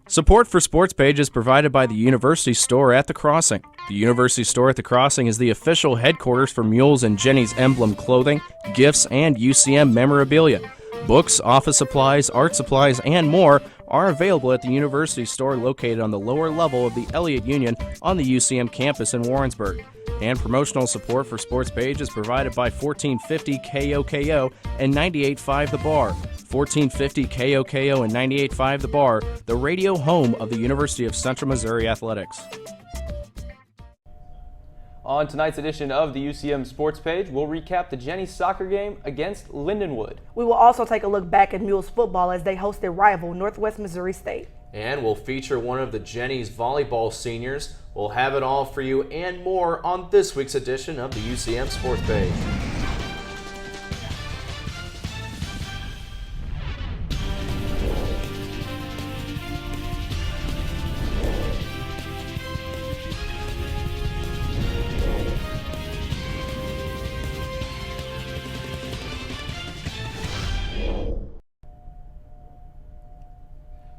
Support for SportsPage is provided by the University Store at the Crossing. The University Store at the Crossing is the official headquarters for Mules and Jennies emblem clothing, gifts, and UCM memorabilia. Books, office supplies, art supplies, and more are available at the University Store located on the lower level of the Elliott Union on the UCM campus in Warrensburg. And promotional support for SportsPage is provided by 1450 KOKO and 98.5 The Bar. 1450 KOKO and 98.5 The Bar, the radio home of the University of Central Missouri Athletics. On tonight's edition of the UCM Sports Page, we'll recap the Jennies soccer game against Lindenwood. We will also take a look back at Mules football as they host their rival, Northwest Missouri State. And we'll feature one of the Jennies volleyball seniors. We'll have it all for you and more on this week's edition of the UCM Sports Page.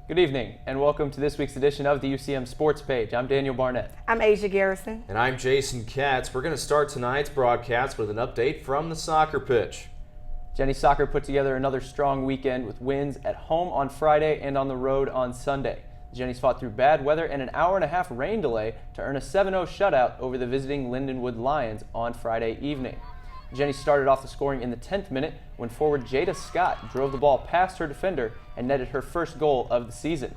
Good evening and welcome to this week's edition of the UCM Sports Page. I'm Daniel Barnett. I'm Asia Garrison. And I'm Jason Katz. We're going to start tonight's broadcast with an update from the soccer pitch. Jennies soccer put together another strong weekend with wins at home on Friday and on the road on Sunday. The Jennies fought through bad weather and an hour-and-a-half rain delay to earn a 7-0 shutout over the visiting Lindenwood Lions on Friday evening. Jennies started off the scoring in the 10th minute when forward Jada Scott drove the ball past her defender and netted her first goal of the season.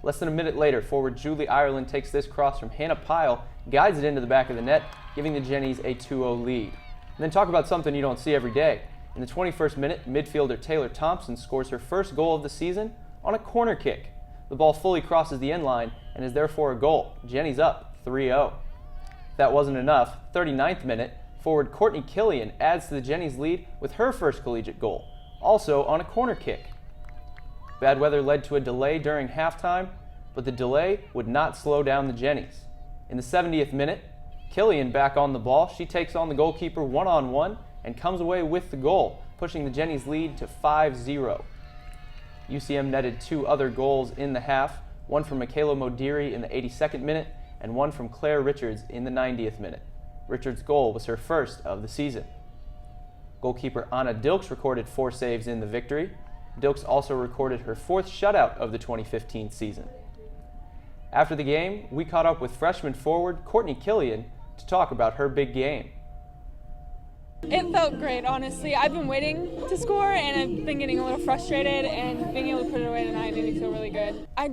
Less than a minute later, forward Julie Ireland takes this cross from Hannah Pyle, guides it into the back of the net, giving the Jennies a 2-0 lead. And then talk about something you don't see every day. In the 21st minute, midfielder Taylor Thompson scores her first goal of the season on a corner kick. The ball fully crosses the end line and is therefore a goal. Jennies up 3-0. If that wasn't enough, 39th minute, forward Courtney Killian adds to the Jennies lead with her first collegiate goal, also on a corner kick. Bad weather led to a delay during halftime, but the delay would not slow down the Jennies. In the 70th minute, Killian back on the ball. She takes on the goalkeeper one-on-one and comes away with the goal, pushing the Jennies lead to 5-0. UCM netted two other goals in the half, one from Michaela Modiri in the 82nd minute and one from Claire Richards in the 90th minute. Richards' goal was her first of the season. Goalkeeper Anna Dilks recorded 4 saves in the victory. Dilks also recorded her 4th shutout of the 2015 season. After the game, we caught up with freshman forward Courtney Killian to talk about her big game. It felt great, honestly. I've been waiting to score and I've been getting a little frustrated, and being able to put it away tonight made me feel really good. I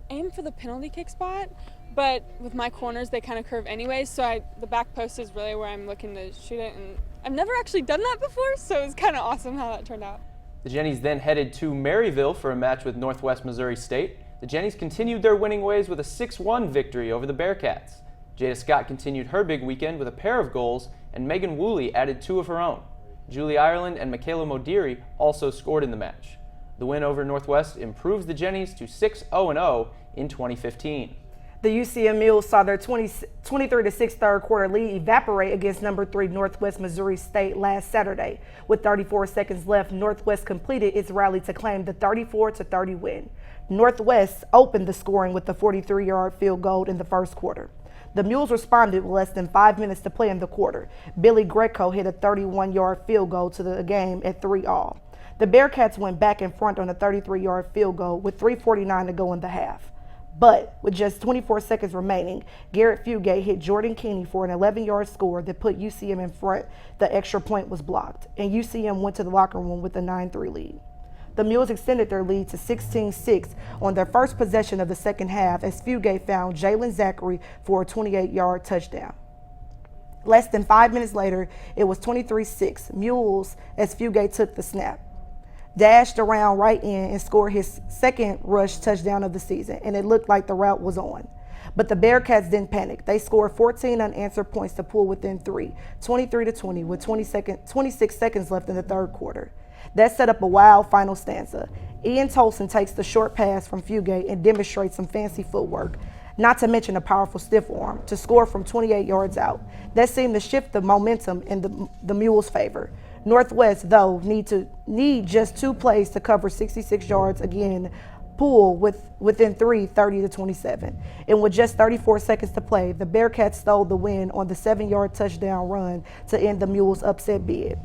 aimed for the penalty kick spot, but with my corners, they kind of curve anyway, so the back post is really where I'm looking to shoot it, and I've never actually done that before, so it was kind of awesome how that turned out. The Jennies then headed to Maryville for a match with Northwest Missouri State. The Jennies continued their winning ways with a 6-1 victory over the Bearcats. Jada Scott continued her big weekend with a pair of goals, and Megan Woolley added 2 of her own. Julie Ireland and Michaela Modiri also scored in the match. The win over Northwest improves the Jennies to 6-0-0 in 2015. The UCM Mules saw their 23-6 third quarter lead evaporate against number 3 Northwest Missouri State last Saturday. With 34 seconds left, Northwest completed its rally to claim the 34-30 win. Northwest opened the scoring with a 43-yard field goal in the first quarter. The Mules responded with less than 5 minutes to play in the quarter. Billy Greco hit a 31-yard field goal to the game at 3-all. The Bearcats went back in front on a 33-yard field goal with 3:49 to go in the half. But with just 24 seconds remaining, Garrett Fugate hit Jordan Keeney for an 11-yard score that put UCM in front. The extra point was blocked, and UCM went to the locker room with a 9-3 lead. The Mules extended their lead to 16-6 on their first possession of the second half as Fugate found Jalen Zachary for a 28-yard touchdown. Less than 5 minutes later, it was 23-6 Mules as Fugate took the snap, dashed around right in and scored his second rush touchdown of the season, and it looked like the route was on. But the Bearcats didn't panic. They scored 14 unanswered points to pull within 3, 23-20 with 26 seconds left in the third quarter. That set up a wild final stanza. Ian Tolson takes the short pass from Fugate and demonstrates some fancy footwork, not to mention a powerful stiff arm, to score from 28 yards out. That seemed to shift the momentum in the Mules' favor. Northwest, though, need just 2 plays to cover 66 yards again, pool within 3, 30-27. And with just 34 seconds to play, the Bearcats stole the win on the 7-yard touchdown run to end the Mules' upset bid.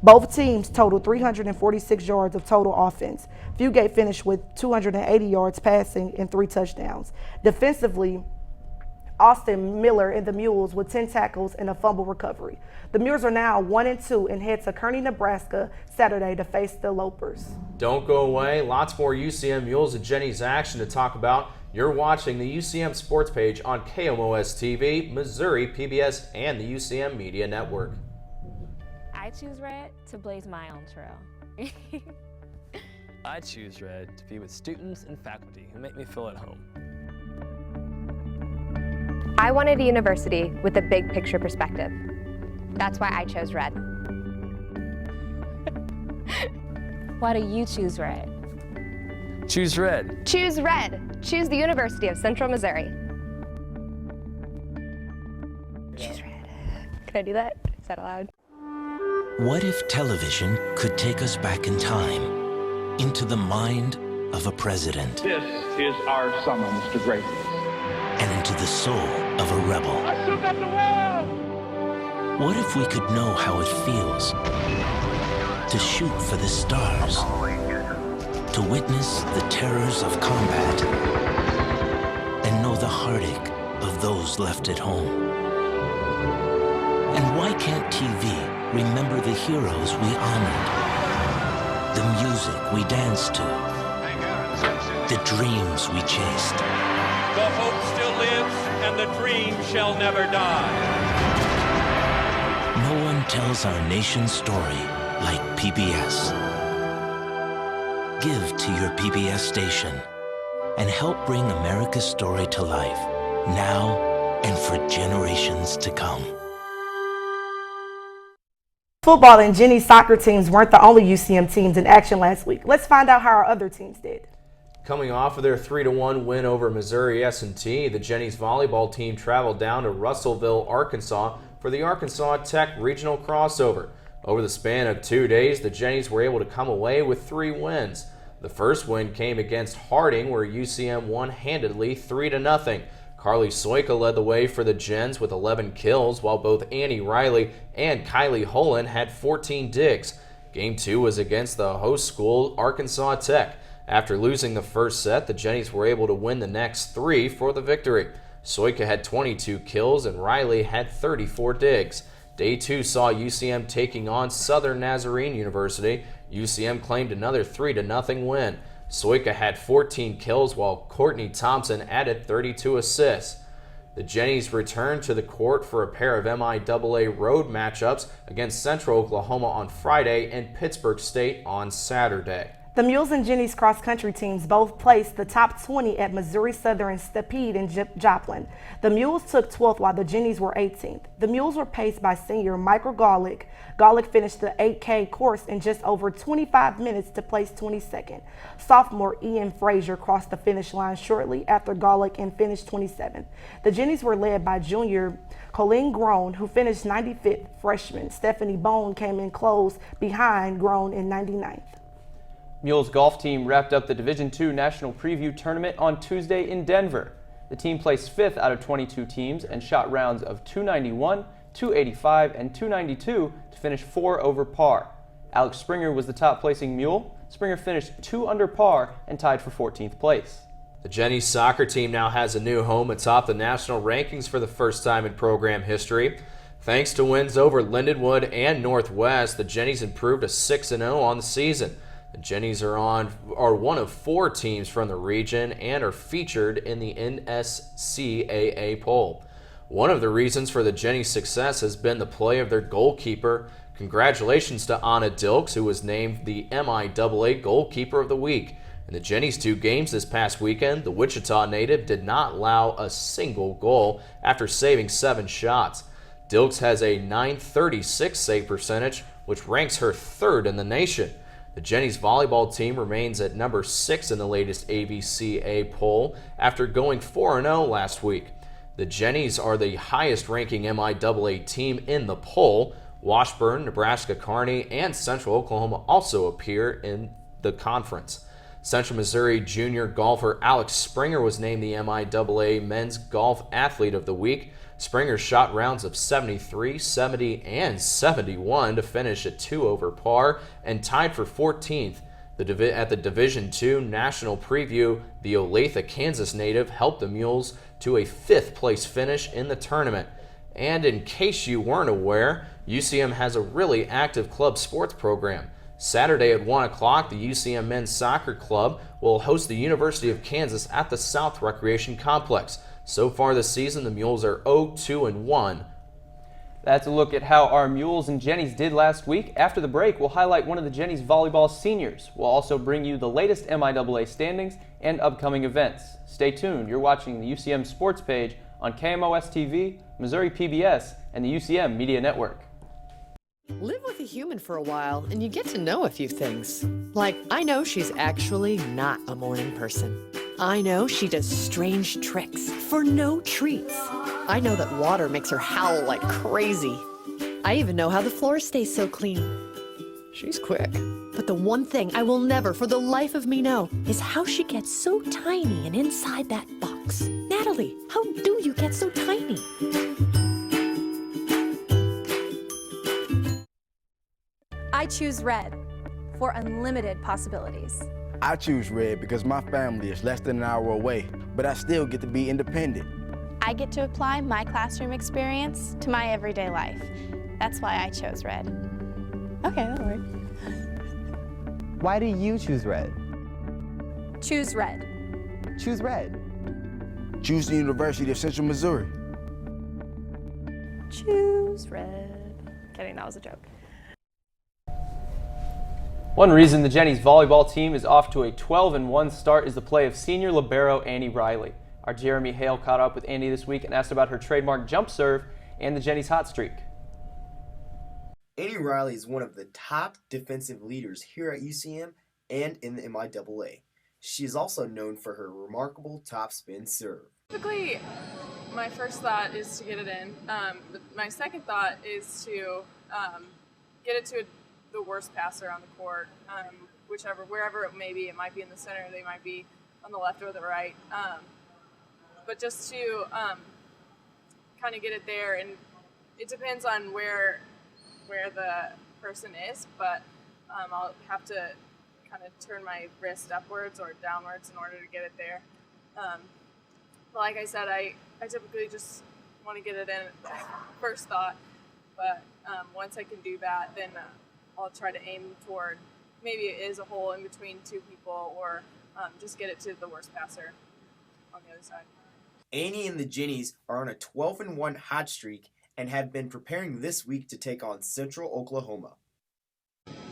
Both teams totaled 346 yards of total offense. Fugate finished with 280 yards passing and 3 touchdowns. Defensively, Austin Miller and the Mules with 10 tackles and a fumble recovery. The Mules are now 1-2 and head to Kearney, Nebraska Saturday to face the Lopers. Don't go away. Lots more UCM Mules and Jennies action to talk about. You're watching the UCM Sports Page on KMOS-TV, Missouri, PBS, and the UCM Media Network. I choose red to blaze my own trail. I choose red to be with students and faculty who make me feel at home. I wanted a university with a big picture perspective. That's why I chose red. Why do you choose red? Choose red. Choose red. Choose the University of Central Missouri. Choose red. Can I do that? Is that allowed? What if television could take us back in time, into the mind of a president? This is our summons to greatness. And into the soul of a rebel. I shook up the world! What if we could know how it feels to shoot for the stars, to witness the terrors of combat, and know the heartache of those left at home? And why can't TV remember the heroes we honored, the music we danced to, the dreams we chased? The hope still lives, and the dream shall never die. No one tells our nation's story like PBS. Give to your PBS station and help bring America's story to life, now and for generations to come. Football and Jennies soccer teams weren't the only UCM teams in action last week. Let's find out how our other teams did. Coming off of their 3-1 win over Missouri S&T, the Jennies volleyball team traveled down to Russellville, Arkansas for the Arkansas Tech Regional Crossover. Over the span of 2 days, the Jennies were able to come away with 3 wins. The first win came against Harding, where UCM won handedly 3-0. Carly Soika led the way for the Gens with 11 kills, while both Annie Reilly and Kylie Holen had 14 digs. Game 2 was against the host school, Arkansas Tech. After losing the first set, the Jennies were able to win the next 3 for the victory. Soika had 22 kills and Reilly had 34 digs. Day 2 saw UCM taking on Southern Nazarene University. UCM claimed another 3-0 win. Soika had 14 kills while Courtney Thompson added 32 assists. The Jennies returned to the court for a pair of MIAA road matchups against Central Oklahoma on Friday and Pittsburgh State on Saturday. The Mules and Jennies cross-country teams both placed the top 20 at Missouri Southern Stampede in Joplin. The Mules took 12th while the Jennies were 18th. The Mules were paced by senior Michael Golick. Golick finished the 8K course in just over 25 minutes to place 22nd. Sophomore Ian Frazier crossed the finish line shortly after Golick and finished 27th. The Jennies were led by junior Colleen Grown, who finished 95th. Freshman Stephanie Bone came in close behind Grown in 99th. Mules golf team wrapped up the Division II National Preview Tournament on Tuesday in Denver. The team placed 5th out of 22 teams and shot rounds of 291, 285, and 292 to finish 4 over par. Alex Springer was the top placing Mule. Springer finished 2 under par and tied for 14th place. The Jennies soccer team now has a new home atop the national rankings for the first time in program history. Thanks to wins over Lindenwood and Northwest, the Jennies improved to 6-0 on the season. The Jennies are one of 4 teams from the region and are featured in the NSCAA poll. One of the reasons for the Jennies' success has been the play of their goalkeeper. Congratulations to Anna Dilks, who was named the MIAA Goalkeeper of the Week. In the Jennies' 2 games this past weekend, the Wichita native did not allow a single goal after saving 7 shots. Dilks has a .936 save percentage, which ranks her 3rd in the nation. The Jennies volleyball team remains at number 6 in the latest ABCA poll after going 4-0 last week. The Jennies are the highest ranking MIAA team in the poll. Washburn, Nebraska Kearney, and Central Oklahoma also appear in the conference. Central Missouri junior golfer Alex Springer was named the MIAA Men's Golf Athlete of the Week. Springer shot rounds of 73, 70, and 71 to finish at 2 over par and tied for 14th. At the Division II National Preview, the Olathe, Kansas native helped the Mules to a 5th place finish in the tournament. And in case you weren't aware, UCM has a really active club sports program. Saturday at 1 o'clock, the UCM Men's Soccer Club will host the University of Kansas at the South Recreation Complex. So far this season, the Mules are 0-2-1. That's a look at how our Mules and Jennies did last week. After the break, we'll highlight one of the Jennies volleyball seniors. We'll also bring you the latest MIAA standings and upcoming events. Stay tuned. You're watching the UCM Sports Page on KMOS-TV, Missouri PBS, and the UCM Media Network. Live with a human for a while and you get to know a few things. Like, I know she's actually not a morning person. I know she does strange tricks for no treats. I know that water makes her howl like crazy. I even know how the floor stays so clean. She's quick. But the one thing I will never for the life of me know is how she gets so tiny and inside that box. Natalie, how do you get so tiny? I choose red for unlimited possibilities. I choose red because my family is less than an hour away, but I still get to be independent. I get to apply my classroom experience to my everyday life. That's why I chose red. Okay, that'll work. Why do you choose red? Choose red. Choose red. Choose the University of Central Missouri. Choose red. Kidding, that was a joke. One reason the Jennies volleyball team is off to a 12-1 start is the play of senior libero Annie Reilly. Our Jeremy Hale caught up with Annie this week and asked about her trademark jump serve and the Jennies hot streak. Annie Reilly is one of the top defensive leaders here at UCM and in the MIAA. She is also known for her remarkable topspin serve. Typically, my first thought is to get it in. My second thought is to get it to the worst passer on the court, wherever it may be. It might be in the center, they might be on the left or the right. But just to kind of get it there, and it depends on where the person is, but I'll have to kind of turn my wrist upwards or downwards in order to get it there. But like I said, I typically just want to get it in first thought, but once I can do that, then I'll try to aim toward, maybe it is a hole in between two people, or just get it to the worst passer on the other side. Annie and the Jennies are on a 12-1 hot streak and have been preparing this week to take on Central Oklahoma.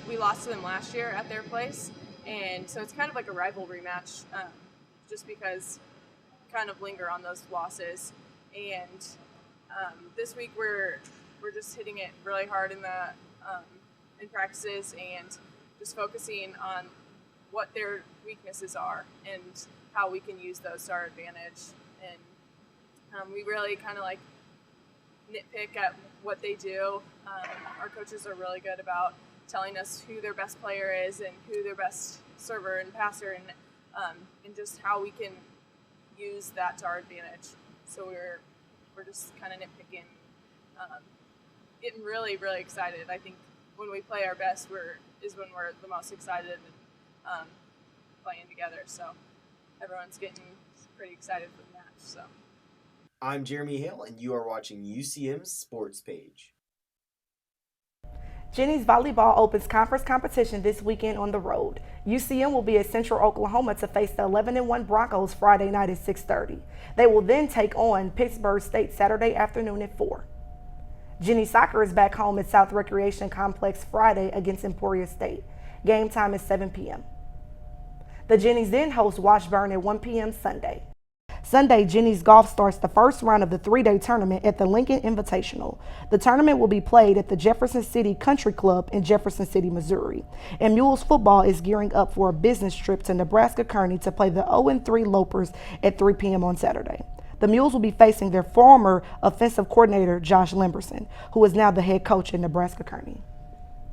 We lost to them last year at their place, and so it's kind of like a rivalry match, just because kind of linger on those losses. And this week we're just hitting it really hard in practices and just focusing on what their weaknesses are and how we can use those to our advantage. And we really kind of like nitpick at what they do. Our coaches are really good about telling us who their best player is and who their best server and passer, and just how we can use that to our advantage. So we're just kind of nitpicking, getting really, really excited. I think when we play our best is when we're the most excited and playing together. So everyone's getting pretty excited for the match. So I'm Jeremy Hale, and you are watching UCM Sports Page. Jennies volleyball opens conference competition this weekend on the road. UCM will be at Central Oklahoma to face the 11-1 Broncos Friday night at 6:30. They will then take on Pittsburgh State Saturday afternoon at 4. Jennies soccer is back home at South Recreation Complex Friday against Emporia State. Game time is 7 p.m. The Jennies then host Washburn at 1 p.m. Sunday. Sunday, Jennies Golf starts the first round of the 3-day tournament at the Lincoln Invitational. The tournament will be played at the Jefferson City Country Club in Jefferson City, Missouri. And Mules football is gearing up for a business trip to Nebraska-Kearney to play the 0-3 Lopers at 3 p.m. on Saturday. The Mules will be facing their former offensive coordinator, Josh Limberson, who is now the head coach at Nebraska-Kearney.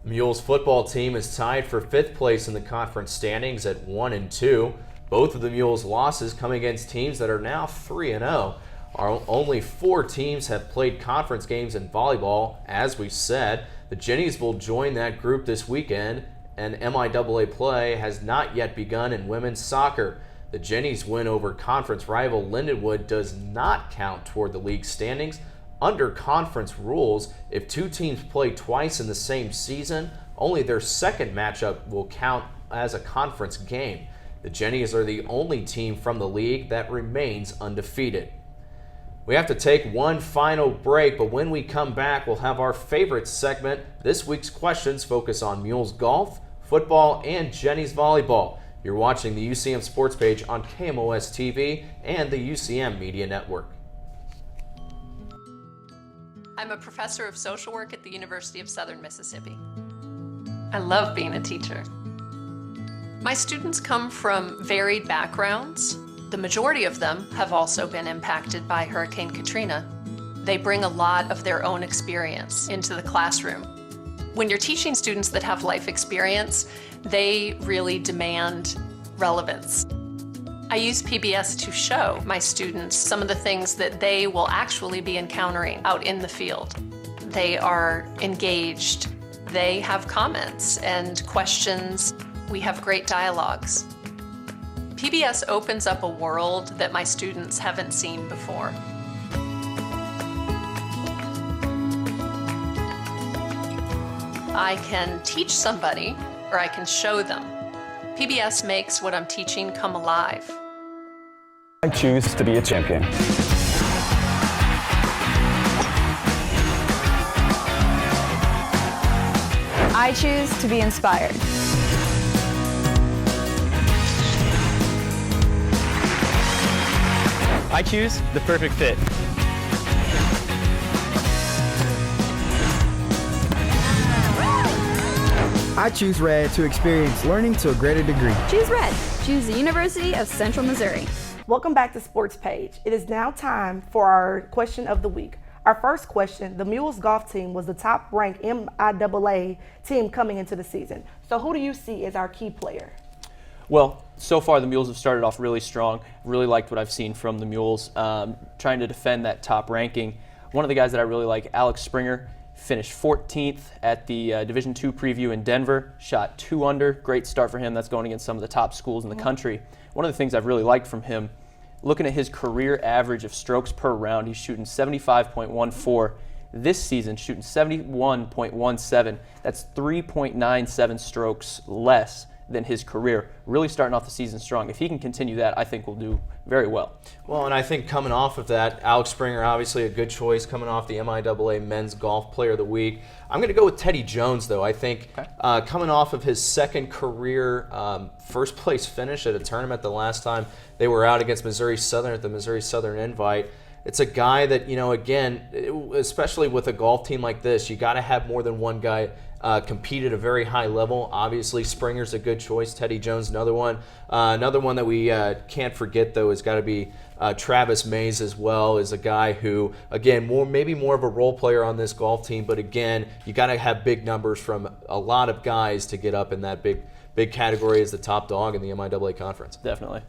The Mules football team is tied for 5th place in the conference standings at 1-2. Both of the Mules' losses come against teams that are now 3-0. Only 4 teams have played conference games in volleyball. As we said, the Jennies will join that group this weekend, and MIAA play has not yet begun in women's soccer. The Jennies' win over conference rival Lindenwood does not count toward the league standings. Under conference rules, if 2 teams play twice in the same season, only their second matchup will count as a conference game. The Jennies are the only team from the league that remains undefeated. We have to take one final break, but when we come back, we'll have our favorite segment. This week's questions focus on Mules golf, football, and Jennies volleyball. You're watching the UCM Sports Page on KMOS-TV and the UCM Media Network. I'm a professor of social work at the University of Southern Mississippi. I love being a teacher. My students come from varied backgrounds. The majority of them have also been impacted by Hurricane Katrina. They bring a lot of their own experience into the classroom. When you're teaching students that have life experience, they really demand relevance. I use PBS to show my students some of the things that they will actually be encountering out in the field. They are engaged. They have comments and questions. We have great dialogues. PBS opens up a world that my students haven't seen before. I can teach somebody, or I can show them. PBS makes what I'm teaching come alive. I choose to be a champion. I choose to be inspired. I choose the perfect fit. I choose Red to experience learning to a greater degree. Choose Red. Choose the University of Central Missouri. Welcome back to Sports Page. It is now time for our question of the week. Our first question, the Mules golf team was the top-ranked MIAA team coming into the season. So who do you see as our key player? Well, so far the Mules have started off really strong. Really liked what I've seen from the Mules, trying to defend that top ranking. One of the guys that I really like, Alex Springer, finished 14th at the Division II preview in Denver, shot 2 under. Great start for him. That's going against some of the top schools in the country. One of the things I've really liked from him, looking at his career average of strokes per round, he's shooting 75.14. This season, shooting 71.17. That's 3.97 strokes less than his career. Really starting off the season strong. If he can continue that, I think we'll do very well. Well, and I think coming off of that, Alex Springer, obviously a good choice coming off the MIAA Men's Golf Player of the Week. I'm going to go with Teddy Jones, though. I think coming off of his second career first place finish at a tournament the last time they were out against Missouri Southern at the Missouri Southern Invite, it's a guy that, you know, again, especially with a golf team like this, you got to have more than one guy compete at a very high level. Obviously, Springer's a good choice. Teddy Jones, another one. Another one that we can't forget, though, has got to be Travis Mays as well. Is a guy who, again, maybe more of a role player on this golf team, but again, you got to have big numbers from a lot of guys to get up in that big category as the top dog in the MIAA conference. Definitely.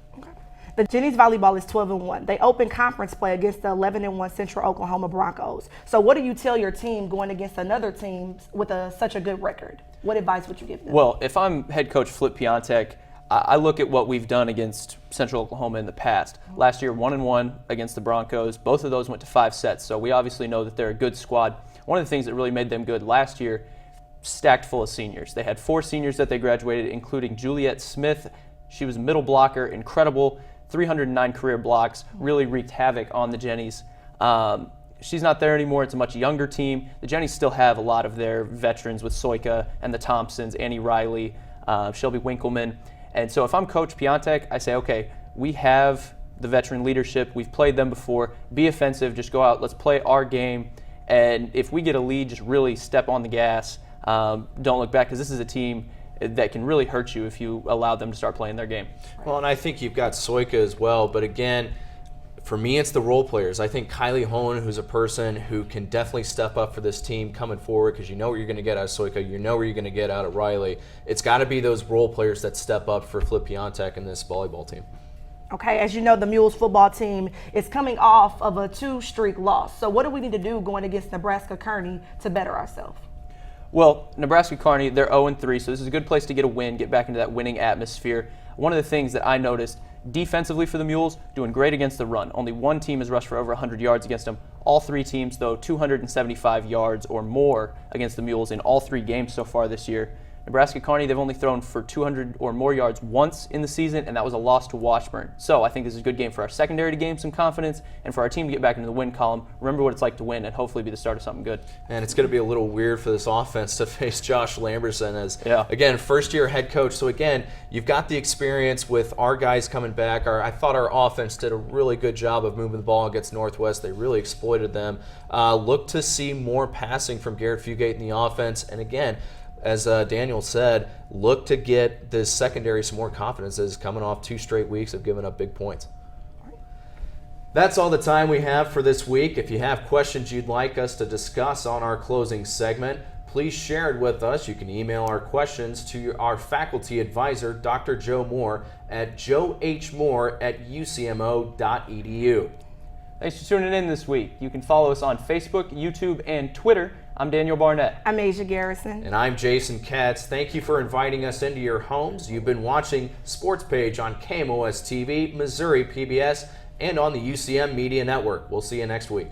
The Jennies volleyball is 12-1. They open conference play against the 11-1 Central Oklahoma Broncos. So what do you tell your team going against another team with such a good record? What advice would you give them? Well, if I'm head coach Flip Piontek, I look at what we've done against Central Oklahoma in the past. Last year, 1-1 against the Broncos. Both of those went to 5 sets, so we obviously know that they're a good squad. One of the things that really made them good last year, stacked full of seniors. They had 4 seniors that they graduated, including Juliet Smith. She was a middle blocker, incredible. 309 career blocks, really wreaked havoc on the Jennies. She's not there anymore. It's a much younger team. The Jennies still have a lot of their veterans with Soika and the Thompsons, Annie Reilly, Shelby Winkleman. And so if I'm Coach Piontek, I say, okay, we have the veteran leadership. We've played them before. Be offensive. Just go out. Let's play our game. And if we get a lead, just really step on the gas. Don't look back, because this is a team that can really hurt you if you allow them to start playing their game. Well, and I think you've got Soika as well, but again, For me, it's the role players. I think Kylie Hohen, who's a person who can definitely step up for this team coming forward, because you know what you're going to get out of Soika, you know what you're going to get out of Reilly. It's got to be those role players that step up for Flip Piontek and this volleyball team. Okay, as you know, the Mules football team is coming off of a 2-streak loss. So what do we need to do going against Nebraska Kearney to better ourselves? Well, Nebraska Kearney, they're 0-3, so this is a good place to get a win, get back into that winning atmosphere. One of the things that I noticed defensively for the Mules, doing great against the run. Only one team has rushed for over 100 yards against them. All 3 teams, though, 275 yards or more against the Mules in all 3 games so far this year. Nebraska Kearney, they've only thrown for 200 or more yards once in the season, and that was a loss to Washburn. So I think this is a good game for our secondary to gain some confidence and for our team to get back into the win column, remember what it's like to win, and hopefully be the start of something good. And it's going to be a little weird for this offense to face Josh Lamberson as, again, first-year head coach. So, again, you've got the experience with our guys coming back. I thought our offense did a really good job of moving the ball against Northwest. They really exploited them. Look to see more passing from Garrett Fugate in the offense. And, again, as Daniel said, look to get this secondary some more confidence as coming off 2 straight weeks of giving up big points. That's all the time we have for this week. If you have questions you'd like us to discuss on our closing segment, please share it with us. You can email our questions to our faculty advisor, Dr. Joe Moore, at joehmoore@ucmo.edu. Thanks for tuning in this week. You can follow us on Facebook, YouTube, and Twitter. I'm Daniel Barnett. I'm Asia Garrison. And I'm Jason Katz. Thank you for inviting us into your homes. You've been watching Sports Page on KMOS-TV, Missouri PBS, and on the UCM Media Network. We'll see you next week.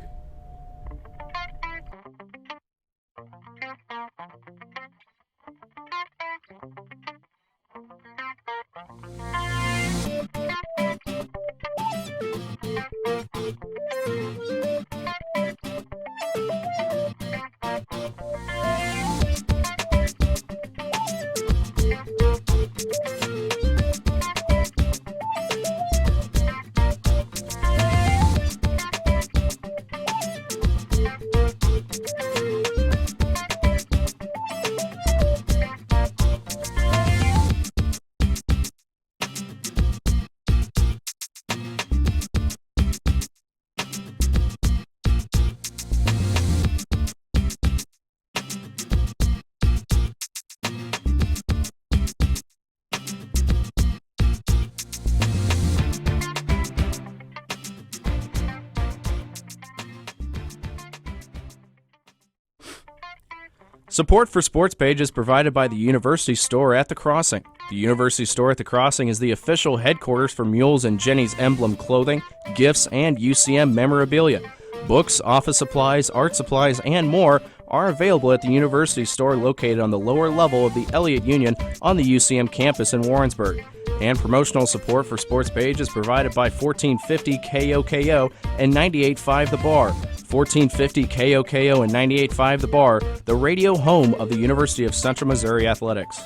Support for Sports Page is provided by the University Store at the Crossing. The University Store at the Crossing is the official headquarters for Mules and Jennies emblem clothing, gifts, and UCM memorabilia. Books, office supplies, art supplies, and more are available at the University Store located on the lower level of the Elliott Union on the UCM campus in Warrensburg. And promotional support for Sports Page is provided by 1450 KOKO and 98.5 The Bar. 1450 KOKO and 98.5 The Bar, the radio home of the University of Central Missouri Athletics.